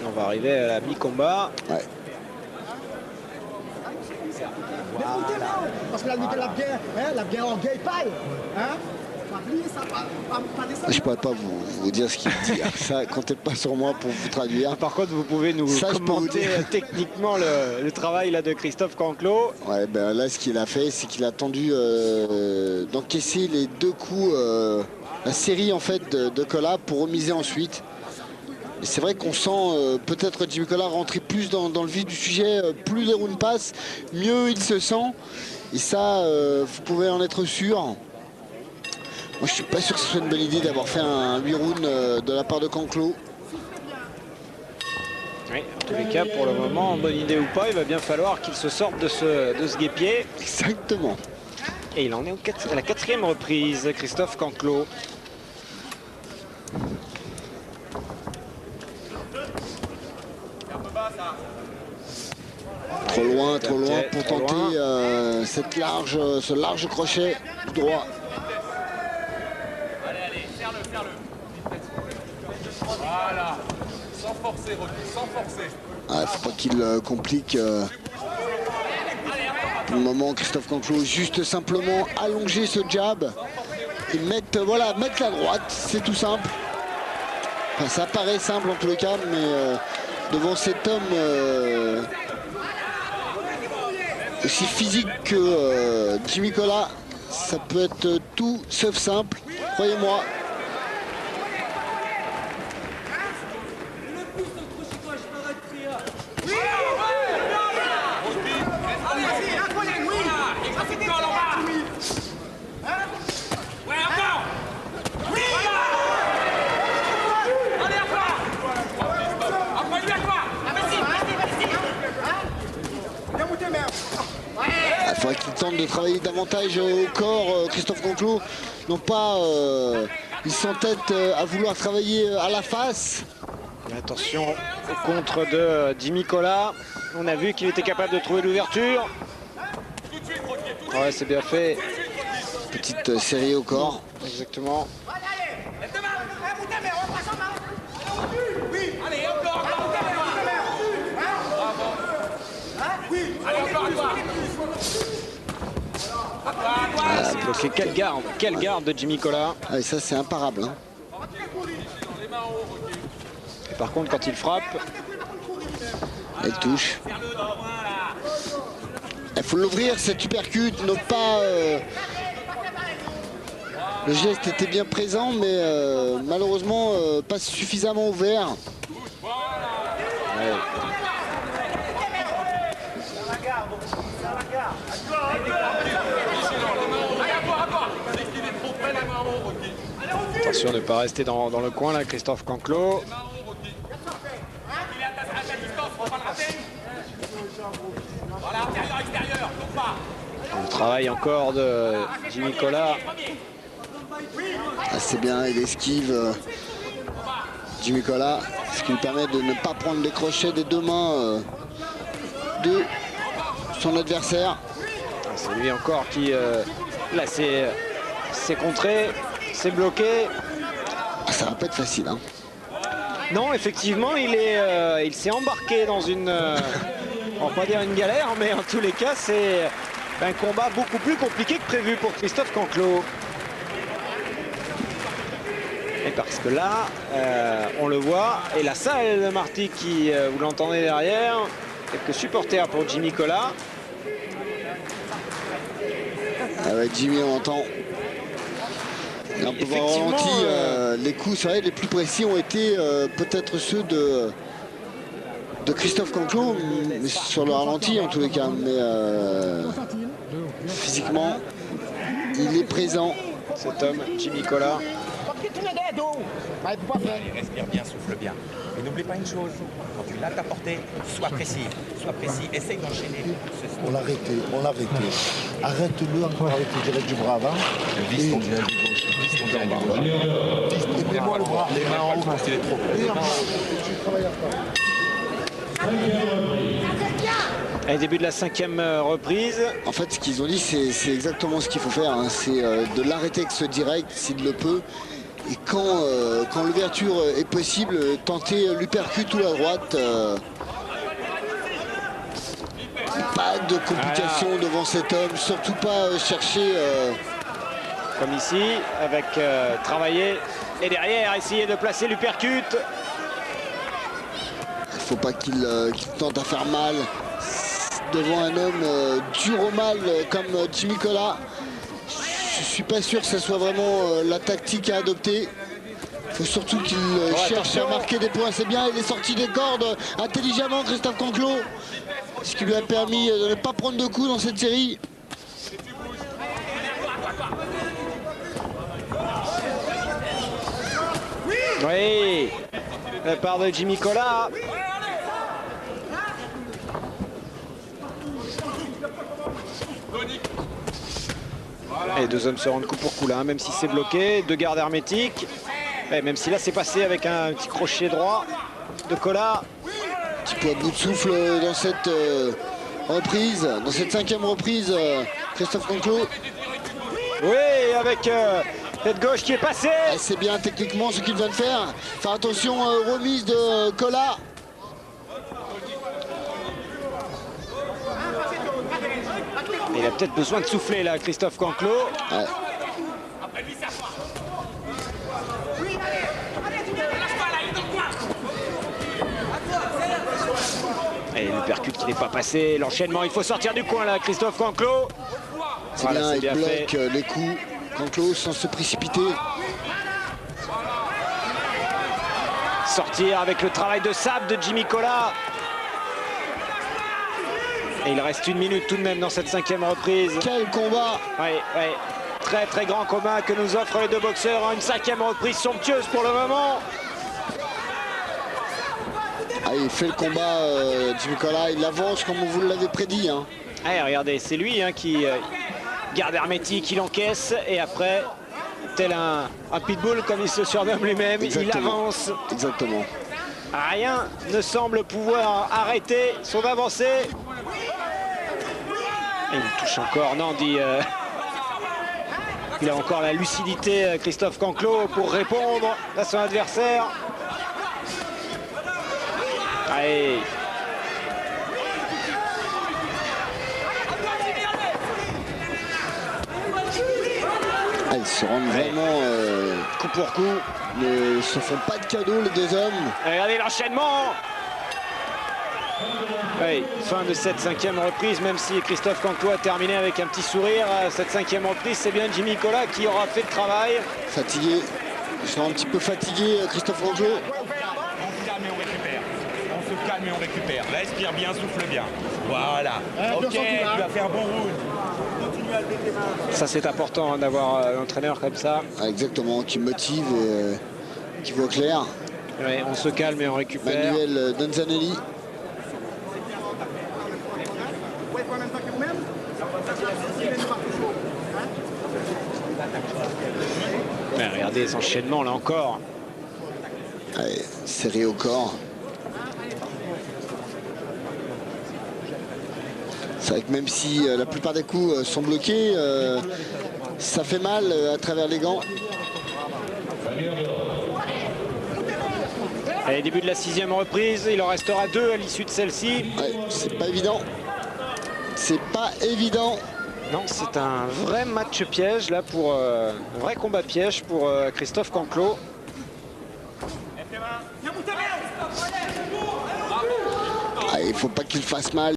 On va arriver à la mi-combat. Ouais. Parce que la bière orgueil paille. Hein? Je pourrais pas vous dire ce qu'il dit. Ça, comptez pas sur moi pour vous traduire. Par contre, vous pouvez nous commenter techniquement le travail là, de Christophe Canclot. Ouais, ben là, ce qu'il a fait, c'est qu'il a tendu d'encaisser les 2 coups, la série en fait de Cola pour remiser ensuite. Et c'est vrai qu'on sent peut-être Jimmy Cola rentrer plus dans le vif du sujet. Plus les rounds passent, mieux il se sent. Et ça, vous pouvez en être sûr. Moi, je suis pas sûr que ce soit une bonne idée d'avoir fait un 8 rounds de la part de Canclot. Oui, en tous les cas, pour le moment, bonne idée ou pas, il va bien falloir qu'il se sorte de ce guépier. Exactement. Et il en est à la 4e reprise, Christophe Canclot. Trop loin pour tenter ce large crochet droit. Allez, serre-le. Voilà. Sans forcer, Rocky, sans forcer. Ah, faut pas qu'il complique. Pour le moment, Christophe Canclot juste simplement allonger ce jab et mettre la droite, c'est tout simple. Enfin, ça paraît simple en tous les cas, mais devant cet homme aussi physique que Jimmy Cola, ça peut être tout sauf simple, croyez-moi. Il faudrait qu'il tente de travailler davantage au corps, Christophe Canclot. Non pas, il s'entête à vouloir travailler à la face. Attention au contre de Jimmy Cola. On a vu qu'il était capable de trouver l'ouverture. Ouais, c'est bien fait. Petite série au corps. Exactement. Bloqué, quelle garde de Jimmy Cola. Ah, et ça c'est imparable. Hein. Et par contre quand il frappe, elle touche. Il faut l'ouvrir cette uppercut, non pas. Le geste était bien présent, mais malheureusement pas suffisamment ouvert. Ouais. Attention de ne pas rester dans le coin là, Christophe Canclot. Le travail encore de Jimmy Cola. Ah, c'est bien, il esquive Jimmy Cola, ce qui lui permet de ne pas prendre les crochets des 2 mains de son adversaire. C'est lui encore qui là c'est contré, c'est bloqué. Ah, ça va pas être facile. Hein. Non, effectivement, il s'est embarqué dans une, on va pas dire une galère, mais en tous les cas, c'est un combat beaucoup plus compliqué que prévu pour Christophe Canclot. Et parce que là, on le voit, et la salle Marty qui, vous l'entendez derrière, quelques supporters pour Jimmy Cola. Ah ouais, Jimmy, on entend. Et on peut voir au ralenti, les coups, c'est vrai, les plus précis ont été peut-être ceux de Christophe Canclot, mais sur le ralenti en tous les cas. Mais physiquement, il est présent. Cet homme, Jimmy Cola. Respire bien, souffle bien. Et n'oublie pas une chose, quand tu l'as ta portée, sois précis, essaye d'enchaîner. On l'a arrêté. Arrête-le encore avec le direct du bras avant. Vise ton direct du gauche, vise ton direct du gauche. Mets-moi le bras. Les mains en haut quand il est trop. Et début de la 5e reprise. En fait, ce qu'ils ont dit, c'est exactement ce qu'il faut faire. Hein. C'est de l'arrêter avec ce direct, s'il le peut, Et quand l'ouverture est possible, tenter l'uppercut ou la droite. Pas de complications devant cet homme, surtout pas chercher... Comme ici, avec travailler et derrière essayer de placer l'uppercut. Il faut pas qu'il tente à faire mal devant un homme dur au mal comme Jimmy Cola. Je suis pas sûr que ce soit vraiment la tactique à adopter. Il faut surtout qu'il cherche à marquer des points. C'est bien, il est sorti des cordes intelligemment, Christophe Canclot. Ce qui lui a permis de ne pas prendre de coups dans cette série. Oui, la part de Jimmy Cola. Et les deux hommes se rendent coup pour coup là, même si c'est bloqué. Deux gardes hermétiques. Et même si là c'est passé avec un petit crochet droit de Cola. Petit peu à bout de souffle dans cette reprise, dans cette 5e reprise, Christophe Canclot. Oui, avec cette gauche qui est passée. C'est bien techniquement ce qu'il vient de faire. Faire attention aux remises de Cola. Il a peut-être besoin de souffler là, Christophe Canclot. Ouais. Et l'uppercut qui n'est pas passé, l'enchaînement, il faut sortir du coin là, Christophe Canclot. C'est Voilà, bien, il bloque fait. les coups. Canclot sans se précipiter. Sortir avec le travail de sable de Jimmy Cola. Et il reste 1 minute tout de même dans cette 5e reprise. Quel combat! Oui, oui. Très très grand combat que nous offrent les deux boxeurs. Une 5e reprise somptueuse pour le moment. Ah, il fait le combat, Jimmy Cola, il avance comme vous l'avez prédit. Hein. Allez, regardez, c'est lui hein, qui garde hermétique, il encaisse et après, tel un pitbull comme il se surnomme lui-même, il avance. Exactement. Rien ne semble pouvoir arrêter son avancée. Et il touche encore, non, dit... il a encore la lucidité, Christophe Canclot, pour répondre à son adversaire. Allez. Ah, ils se rendent vraiment coup pour coup. Ne se font pas de cadeaux les deux hommes. Regardez l'enchaînement. Oui, fin de cette 5e reprise, même si Christophe Canclot a terminé avec un petit sourire. Cette 5e reprise, c'est bien Jimmy Cola qui aura fait le travail. Fatigué. Ils sont un petit peu fatigués, Christophe Canclot. On se calme et on récupère. Là, expire bien, souffle bien. Voilà. Ok, tu as fait un bon round. Ça, c'est important hein, d'avoir un entraîneur comme ça. Ah, exactement, qui motive et qui voit clair. Ouais, on se calme et on récupère. Manuel Donzanelli. Mais regardez les enchaînements là encore. Allez, serré au corps. C'est vrai que même si la plupart des coups sont bloqués, ça fait mal à travers les gants. Allez, début de la 6e reprise, il en restera 2 à l'issue de celle-ci. Ouais, c'est pas évident. C'est pas évident. Non, c'est un vrai match piège là pour un vrai combat piège pour Christophe Canclot. Ah, il faut pas qu'il fasse mal.